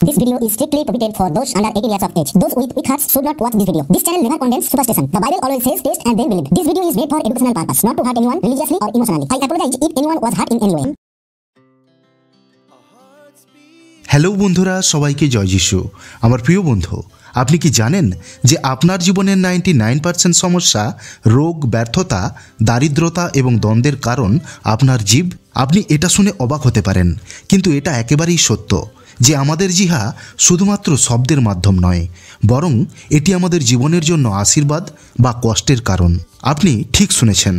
This video is strictly prohibited for those under 18 years of age. Those with weak hearts should not watch this video. This channel never condemns superstition. The Bible always says taste and then believe. This video is made for educational purpose, not to hurt anyone religiously or emotionally. I apologize if anyone was hurt in any way. Hello বন্ধুরা, সবাইকে জয় যিশু। আমার প্রিয় বন্ধু, আপনি কি জানেন যে আপনার জীবনের 99% সমস্যা, রোগ, ব্যর্থতা, দারিদ্রতা এবং দ্বন্দ্বের কারণ আপনার জীব? আপনি এটা শুনে অবাক হতে পারেন, কিন্তু এটা একেবারেই সত্য যে আমাদের জিহ্বা শুধুমাত্র শব্দের মাধ্যম নয়, বরং এটি আমাদের জীবনের জন্য আশীর্বাদ বা কষ্টের কারণ। আপনি ঠিক শুনেছেন,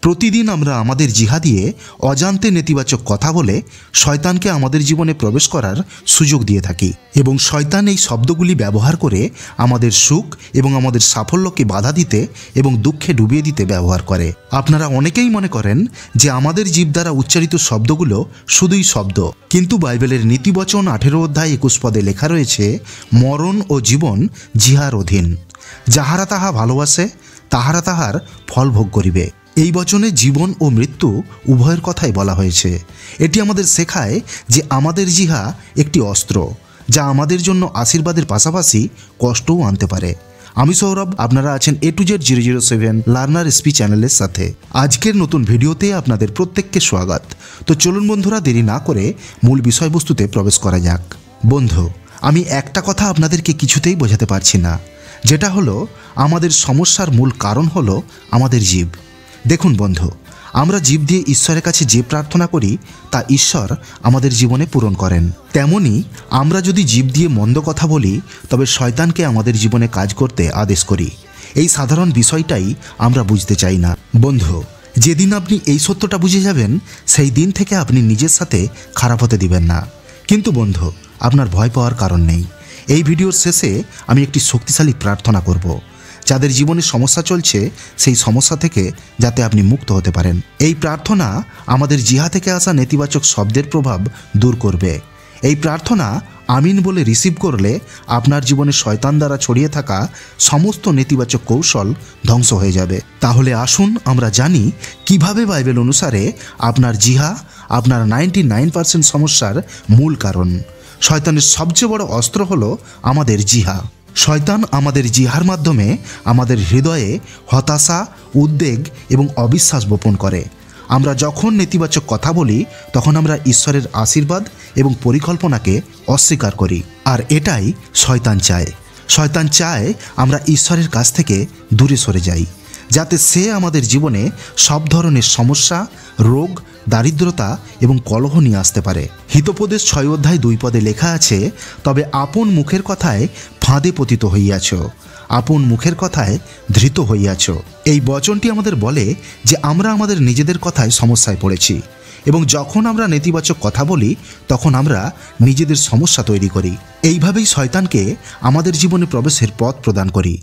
প্রতিদিন আমরা আমাদের জিহ্বা দিয়ে অজান্তে নেতিবাচক কথা বলে শয়তানকে আমাদের জীবনে প্রবেশ করার সুযোগ দিয়ে থাকি, এবং শয়তান এই শব্দগুলি ব্যবহার করে আমাদের সুখ এবং আমাদের সাফল্যকে বাধা দিতে এবং দুঃখে ডুবিয়ে দিতে ব্যবহার করে। আপনারা অনেকেই মনে করেন যে আমাদের জিহ্বা দ্বারা উচ্চারিত শব্দগুলো শুধুই শব্দ, কিন্তু বাইবেলের নীতিবচন 18 অধ্যায় 21 পদে লেখা রয়েছে, মরণ ও জীবন জিহ্বার অধীন, যাহারা তাহা ভালোবাসে তাহারা তাহার ফল ভোগ করিবে। এই বচনে জীবন ও মৃত্যু উভয়ের কথাই বলা হয়েছে। এটি আমাদের শেখায় যে আমাদের জিহ্বা একটি অস্ত্র, যা আমাদের জন্য আশীর্বাদের পাশাপাশি কষ্টও আনতে পারে। আমি সৌরভ, আপনারা আছেন A to Z 007 learner SP চ্যানেলের সাথে। আজকের নতুন ভিডিওতে আপনাদের প্রত্যেককে স্বাগত। তো চলুন বন্ধুরা, দেরি না করে মূল বিষয়বস্তুতে প্রবেশ করা যাক। বন্ধু, আমি একটা কথা আপনাদেরকে কিছুতেই বোঝাতে পারছি না, যেটা হলো আমাদের সমস্যার মূল কারণ হলো আমাদের জিহ্বা। দেখুন বন্ধু, আমরা জিহ্বা দিয়ে ঈশ্বরের কাছে যে প্রার্থনা করি তা ঈশ্বর আমাদের জীবনে পূরণ করেন। তেমনি আমরা যদি জিহ্বা দিয়ে মন্দ কথা বলি, তবে শয়তানকে আমাদের জীবনে কাজ করতে আদেশ করি। এই সাধারণ বিষয়টাই আমরা বুঝতে চাই না। বন্ধু, যেদিন আপনি এই সত্যটা বুঝে যাবেন, সেই দিন থেকে আপনি নিজের সাথে খারাপ হতে দিবেন না। কিন্তু বন্ধু, আপনার ভয় পাওয়ার কারণ নেই। এই ভিডিওর শেষে আমি একটি শক্তিশালী প্রার্থনা করব, যাদের জীবনে সমস্যা চলছে সেই সমস্যা থেকে যাতে আপনি মুক্ত হতে পারেন। এই প্রার্থনা আমাদের জিহ্বা থেকে আসা নেতিবাচক শব্দের প্রভাব দূর করবে। এই প্রার্থনা আমিন বলে রিসিভ করলে আপনার জীবনে শয়তান দ্বারা ছড়িয়ে থাকা সমস্ত নেতিবাচক কৌশল ধ্বংস হয়ে যাবে। তাহলে আসুন আমরা জানি কিভাবে বাইবেল অনুসারে আপনার জিহ্বা আপনার 99% সমস্যার মূল কারণ। শয়তানের সবচেয়ে বড় অস্ত্র হলো আমাদের জিহ্বা। শয়তান আমাদের জিহ্বার মাধ্যমে আমাদের হৃদয়ে হতাশা, উদ্বেগ এবং অবিশ্বাস বপন করে। আমরা যখন নেতিবাচক কথা বলি, তখন আমরা ঈশ্বরের আশীর্বাদ এবং পরিকল্পনাকে অস্বীকার করি। আর এটাই শয়তান চায়। শয়তান চায় আমরা ঈশ্বরের কাছ থেকে দূরে সরে যাই, যাতে সে আমাদের জীবনে সব ধরনের সমস্যা, রোগ, দারিদ্রতা এবং কলহ নিয়ে আসতে পারে। হিতোপদেশ 6 অধ্যায় 2 পদে লেখা আছে, তবে আপন মুখের কথায় ফাঁদে পতিত হইয়াছ, আপন মুখের কথায় ধৃত হইয়াছ। এই বচনটি আমাদের বলে যে আমরা আমাদের নিজেদের কথায় সমস্যায় পড়েছি, এবং যখন আমরা নেতিবাচক কথা বলি, তখন আমরা নিজেদের সমস্যা তৈরি করি। এইভাবেই শয়তানকে আমাদের জীবনে প্রবেশের পথ প্রদান করি।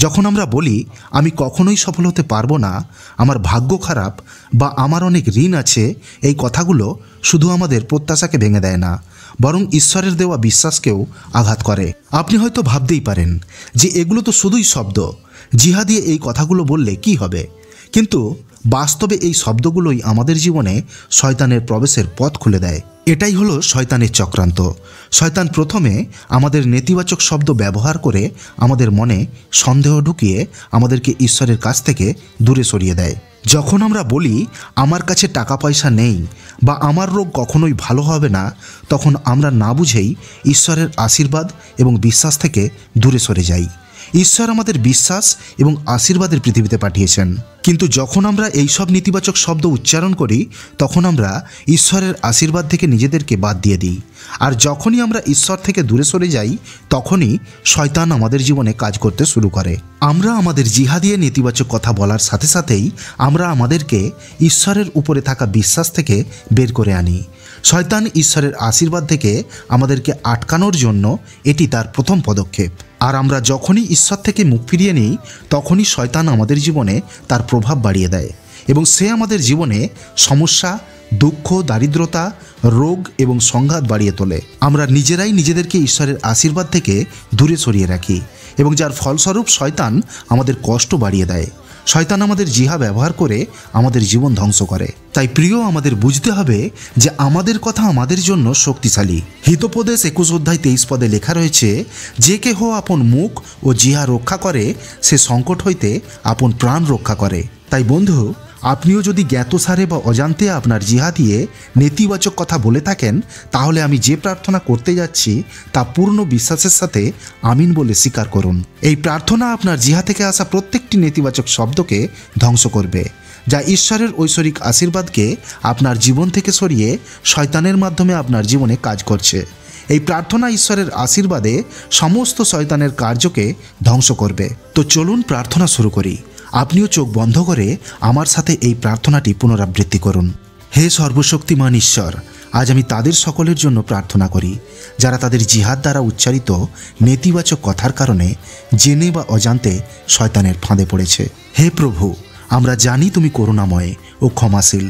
যখন আমরা বলি আমি কখনোই সফল হতে পারবো না, আমার ভাগ্য খারাপ, বা আমার অনেক ঋণ আছে, এই কথাগুলো শুধু আমাদের প্রত্যাশাকে ভেঙে দেয় না, বরং ঈশ্বরের দেওয়া বিশ্বাসকেও আঘাত করে। আপনি হয়তো ভাবতেই পারেন যে এগুলো তো শুধুই শব্দ, জিহ্বা দিয়ে এই কথাগুলো বললে কি হবে? কিন্তু বাস্তবে এই শব্দগুলোই আমাদের জীবনে শয়তানের প্রবেশের পথ খুলে দেয়। এটাই হলো শয়তানের চক্রান্ত। শয়তান প্রথমে আমাদের নেতিবাচক শব্দ ব্যবহার করে আমাদের মনে সন্দেহ ঢুকিয়ে আমাদেরকে ঈশ্বরের কাছ থেকে দূরে সরিয়ে দেয়। যখন আমরা বলি আমার কাছে টাকা পয়সা নেই বা আমার রোগ কখনোই ভালো হবে না, তখন আমরা না বুঝেই ঈশ্বরের আশীর্বাদ এবং বিশ্বাস থেকে দূরে সরে যাই। ঈশ্বর আমাদের বিশ্বাস এবং আশীর্বাদের পৃথিবীতে পাঠিয়েছেন, কিন্তু যখন আমরা এইসব নেতিবাচক শব্দ উচ্চারণ করি, তখন আমরা ঈশ্বরের আশীর্বাদ থেকে নিজেদেরকে বাদ দিয়ে দিই। আর যখনই আমরা ঈশ্বর থেকে দূরে সরে যাই, তখনই শয়তান আমাদের জীবনে কাজ করতে শুরু করে। আমরা আমাদের জিহ্বা দিয়ে নেতিবাচক কথা বলার সাথে সাথেই আমরা আমাদেরকে ঈশ্বরের উপরে থাকা বিশ্বাস থেকে বের করে আনি। শয়তান ঈশ্বরের আশীর্বাদ থেকে আমাদেরকে আটকানোর জন্য এটি তার প্রথম পদক্ষেপ। আর আমরা যখনই ঈশ্বর থেকে মুখ ফিরিয়ে নিই, তখনই শয়তান আমাদের জীবনে তার প্রভাব বাড়িয়ে দেয়, এবং সে আমাদের জীবনে সমস্যা, দুঃখ, দারিদ্রতা, রোগ এবং সংঘাত বাড়িয়ে তোলে। আমরা নিজেরাই নিজেদেরকে ঈশ্বরের আশীর্বাদ থেকে দূরে সরিয়ে রাখি, এবং যার ফলস্বরূপ শয়তান আমাদের কষ্ট বাড়িয়ে দেয়। শয়তান আমাদের জিহা ব্যবহার করে আমাদের জীবন ধ্বংস করে। তাই প্রিয়, আমাদের বুঝতে হবে যে আমাদের কথা আমাদের জন্য শক্তিশালী। হিতোপদেশ 21 অধ্যায় 23 পদে লেখা রয়েছে, যে কেহ আপন মুখ ও জিহা রক্ষা করে সে সংকট হইতে আপন প্রাণ রক্ষা করে। তাই বন্ধু, আপনিও যদি জ্ঞাতসারে বা অজান্তে আপনার জিহা দিয়ে নেতিবাচক কথা বলে থাকেন, তাহলে আমি যে প্রার্থনা করতে যাচ্ছি তা পূর্ণ বিশ্বাসের সাথে আমিন বলে স্বীকার করুন। এই প্রার্থনা আপনার জিহা থেকে আসা প্রত্যেকটি নেতিবাচক শব্দকে ধ্বংস করবে, যা ঈশ্বরের ঐশ্বরিক আশীর্বাদকে আপনার জীবন থেকে সরিয়ে শয়তানের মাধ্যমে আপনার জীবনে কাজ করছে। এই প্রার্থনা ঈশ্বরের আশীর্বাদে সমস্ত শয়তানের কার্যকে ধ্বংস করবে। তো চলুন প্রার্থনা শুরু করি। আপনিও চোখ বন্ধ করে আমার সাথে এই প্রার্থনাটি পুনরাবৃত্তি করুন। হে সর্বশক্তিমান ঈশ্বর, আজ আমি তাদের সকলের জন্য প্রার্থনা করি যারা তাদের জিহাদ দ্বারা উচ্চারিত নেতিবাচক কথার কারণে জেনে বা অজান্তে শয়তানের ফাঁদে পড়েছে। হে প্রভু, আমরা জানি তুমি করুণাময় ও ক্ষমাশীল।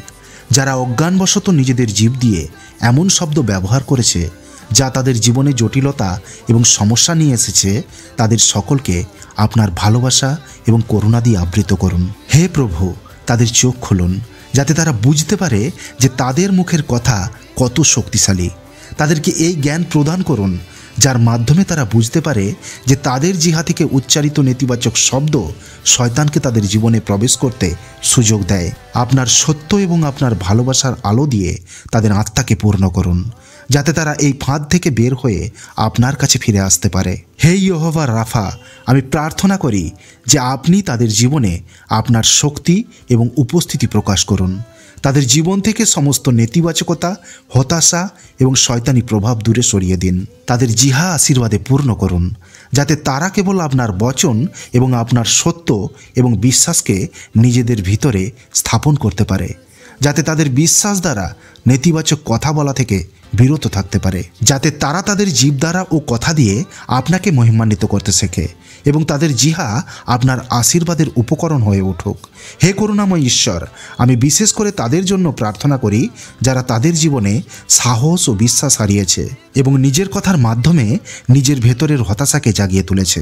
যারা অজ্ঞানবশত নিজেদের জীব দিয়ে এমন শব্দ ব্যবহার করেছে যা তাদের জীবনে জটিলতা এবং সমস্যা নিয়ে এসেছে, তাদের সকলকে আপনার ভালোবাসা এবং করুণা দিয়ে আবৃত করুন। হে প্রভু, তাদের চোখ খুলুন যাতে তারা বুঝতে পারে যে তাদের মুখের কথা কত শক্তিশালী। তাদেরকে এই জ্ঞান প্রদান করুন যার মাধ্যমে তারা বুঝতে পারে যে তাদের জিহা থেকে উচ্চারিত নেতিবাচক শব্দ শয়তানকে তাদের জীবনে প্রবেশ করতে সুযোগ দেয়। আপনার সত্য এবং আপনার ভালোবাসার আলো দিয়ে তাদের আত্মাকে পূর্ণ করুন যাতে তারা এই ফাঁদ থেকে বের হয়ে আপনার কাছে ফিরে আসতে পারে। হে ইয়েহোভা রাফা, আমি প্রার্থনা করি যে আপনি তাদের জীবনে আপনার শক্তি এবং উপস্থিতি প্রকাশ করুন। তাদের জীবন থেকে সমস্ত নেতিবাচকতা, হতাশা এবং শয়তানি প্রভাব দূরে সরিয়ে দিন। তাদের জিহা আশীর্বাদে পূর্ণ করুন যাতে তারা কেবল আপনার বচন এবং আপনার সত্য এবং বিশ্বাসকে নিজেদের ভিতরে স্থাপন করতে পারে, যাতে তাদের বিশ্বাস দ্বারা নেতিবাচক কথা বলা থেকে বিরত থাকতে পারে, যাতে তারা তাদের জীব দ্বারা ও কথা দিয়ে আপনাকে মহিমান্বিত করতে শেখে এবং তাদের জিহা আপনার আশীর্বাদের উপকরণ হয়ে উঠুক। হে করুণাময় ঈশ্বর, আমি বিশেষ করে তাদের জন্য প্রার্থনা করি যারা তাদের জীবনে সাহস ও বিশ্বাস হারিয়েছে এবং নিজের কথার মাধ্যমে নিজের ভেতরের হতাশাকে জাগিয়ে তুলেছে।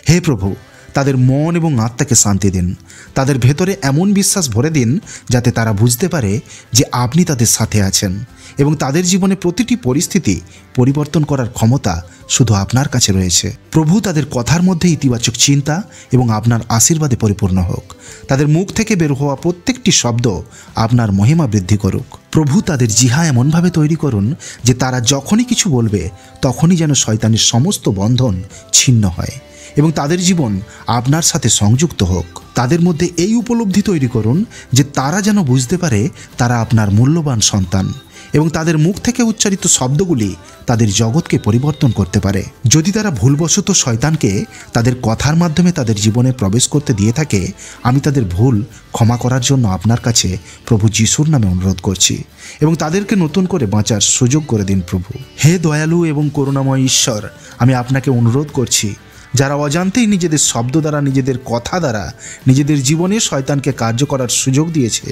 হে প্রভু, তাদের মন এবং আত্মাকে শান্তি দিন। তাদের ভেতরে এমন বিশ্বাস ভরে দিন যাতে তারা বুঝতে পারে যে আপনি তাদের সাথে আছেন এবং তাদের জীবনে প্রতিটি পরিস্থিতি পরিবর্তন করার ক্ষমতা শুধু আপনার কাছে রয়েছে। প্রভু, তাদের কথার মধ্যে ইতিবাচক চিন্তা এবং আপনার আশীর্বাদে পরিপূর্ণ হোক। তাদের মুখ থেকে বের হওয়া প্রত্যেকটি শব্দ আপনার মহিমা বৃদ্ধি করুক। প্রভু, তাদের জিহা এমনভাবে তৈরি করুন যে তারা যখনই কিছু বলবে তখনই যেন শয়তানের সমস্ত বন্ধন ছিন্ন হয় এবং তাদের জীবন আপনার সাথে সংযুক্ত হোক। তাদের মধ্যে এই উপলব্ধি তৈরি করুন যে তারা যেন বুঝতে পারে তারা আপনার মূল্যবান সন্তান এবং তাদের মুখ থেকে উচ্চারিত শব্দগুলি তাদের জগৎকে পরিবর্তন করতে পারে। যদি তারা ভুলবশত শয়তানকে তাদের কথার মাধ্যমে তাদের জীবনে প্রবেশ করতে দিয়ে থাকে, আমি তাদের ভুল ক্ষমা করার জন্য আপনার কাছে প্রভু যিশুর নামে অনুরোধ করছি এবং তাদেরকে নতুন করে বাঁচার সুযোগ করে দিন। প্রভু, হে দয়ালু এবং করুণাময় ঈশ্বর, আমি আপনাকে অনুরোধ করছি যারা অজান্তেই নিজেদের শব্দ দ্বারা, নিজেদের কথা দ্বারা নিজেদের জীবনে শয়তানকে কার্য করার সুযোগ দিয়েছে,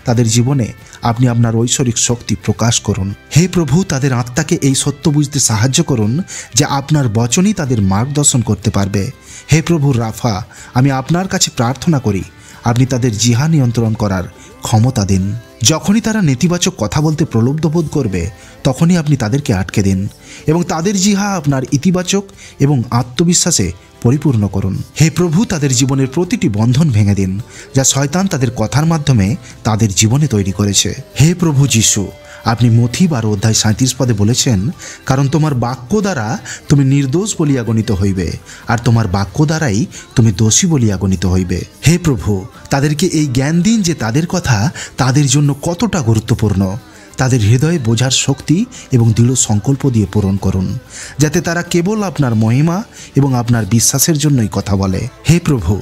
তাদের জীবনে আপনি আপনার ঐশ্বরিক শক্তি প্রকাশ করুন। হে প্রভু, তাদের আত্মাকে এই সত্য বুঝতে সাহায্য করুন যে আপনার বচনই তাদের মার্গদর্শন করতে পারবে। হে প্রভু রাফা, আমি আপনার কাছে প্রার্থনা করি আপনি তাদের জিহা নিয়ন্ত্রণ করার ক্ষমতা দিন। যখনই তারা নেতিবাচক কথা বলতে প্রলুব্ধ বোধ করবে, তখনই আপনি তাদেরকে আটকে দিন এবং তাদের জিহা আপনার ইতিবাচক এবং আত্মবিশ্বাসে পরিপূর্ণ করুন। হে প্রভু, তাদের জীবনের প্রতিটি বন্ধন ভেঙে দিন যা শয়তান তাদের কথার মাধ্যমে তাদের জীবনে তৈরি করেছে। হে প্রভু যিশু, আপনি মথি 12 অধ্যায় 37 পদে বলেছেন, কারণ তোমার বাক্য দ্বারা তুমি নির্দোষ বলিয়া গণিত হইবে আর তোমার বাক্য দ্বারাই তুমি দোষী বলিয়া গণিত হইবে। হে প্রভু, তাদেরকে এই জ্ঞান দিন যে তাদের কথা তাদের জন্য কতটা গুরুত্বপূর্ণ। তাদের হৃদয়ে বোঝার শক্তি এবং দৃঢ় সংকল্প দিয়ে পূরণ করুন যাতে তারা কেবল আপনার মহিমা এবং আপনার বিশ্বাসের জন্যই কথা বলে। হে প্রভু,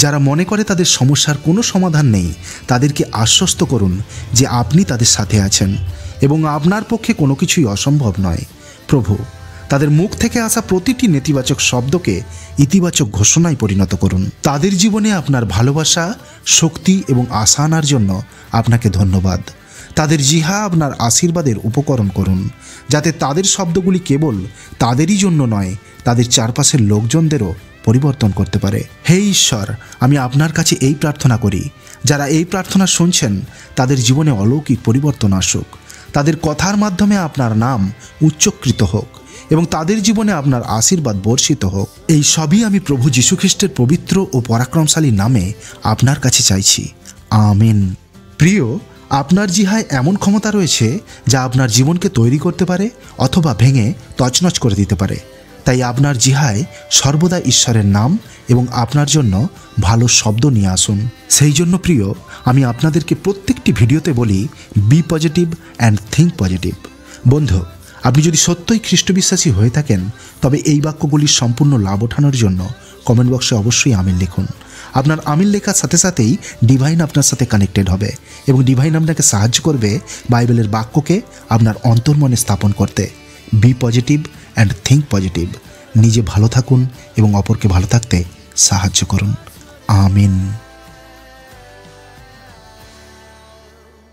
যারা মনে করে তাদের সমস্যার কোনো সমাধান নেই, তাদেরকে আশ্বস্ত করুন যে আপনি তাদের সাথে আছেন এবং আপনার পক্ষে কোনো কিছুই অসম্ভব নয়। প্রভু, তাদের মুখ থেকে আসা প্রতিটি নেতিবাচক শব্দকে ইতিবাচক ঘোষণায় পরিণত করুন। তাদের জীবনে আপনার ভালোবাসা, শক্তি এবং আশা আনার জন্য আপনাকে ধন্যবাদ। তাদের জিহা আপনার আশীর্বাদের উপকরণ করুন যাতে তাদের শব্দগুলি কেবল তাদেরই জন্য নয়, তাদের চারপাশের লোকজনদেরও পরিবর্তন করতে পারে। হে ঈশ্বর, আমি আপনার কাছে এই প্রার্থনা করি, যারা এই প্রার্থনা শুনছেন তাদের জীবনে অলৌকিক পরিবর্তন আসুক, তাদের কথার মাধ্যমে আপনার নাম উচ্চকৃত হোক এবং তাদের জীবনে আপনার আশীর্বাদ বর্ষিত হোক। এই সবই আমি প্রভু যীশু খ্রিস্টের পবিত্র ও পরাক্রমশালী নামে আপনার কাছে চাইছি, আমিন। প্রিয়, আপনার জিহায় এমন ক্ষমতা রয়েছে যা আপনার জীবনকে তৈরি করতে পারে অথবা ভেঙে তছনছ করে দিতে পারে। তাই আপনার জিহায় সর্বদা ঈশ্বরের নাম এবং আপনার জন্য ভালো শব্দ নিয়ে আসুন। সেই জন্য প্রিয়, আমি আপনাদেরকে প্রত্যেকটি ভিডিওতে বলি, be positive and think positive. বন্ধু, আপনি যদি সত্যই খ্রিস্ট বিশ্বাসী হয়ে থাকেন তবে এই বাক্যগুলির সম্পূর্ণ লাভ ওঠানোর জন্য কমেন্ট বক্সে অবশ্যই আমিন লিখুন। আপনার আমিন লেখার সাথে সাথেই ডিভাইন আপনার সাথে কানেক্টেড হবে এবং ডিভাইন আপনাকে সাহায্য করবে বাইবেলের বাক্যকে আপনার অন্তর্মনে স্থাপন করতে। Be positive and think positive. নিজে ভালো থাকুন এবং অপরকে ভালো থাকতে সাহায্য করুন, আমিন।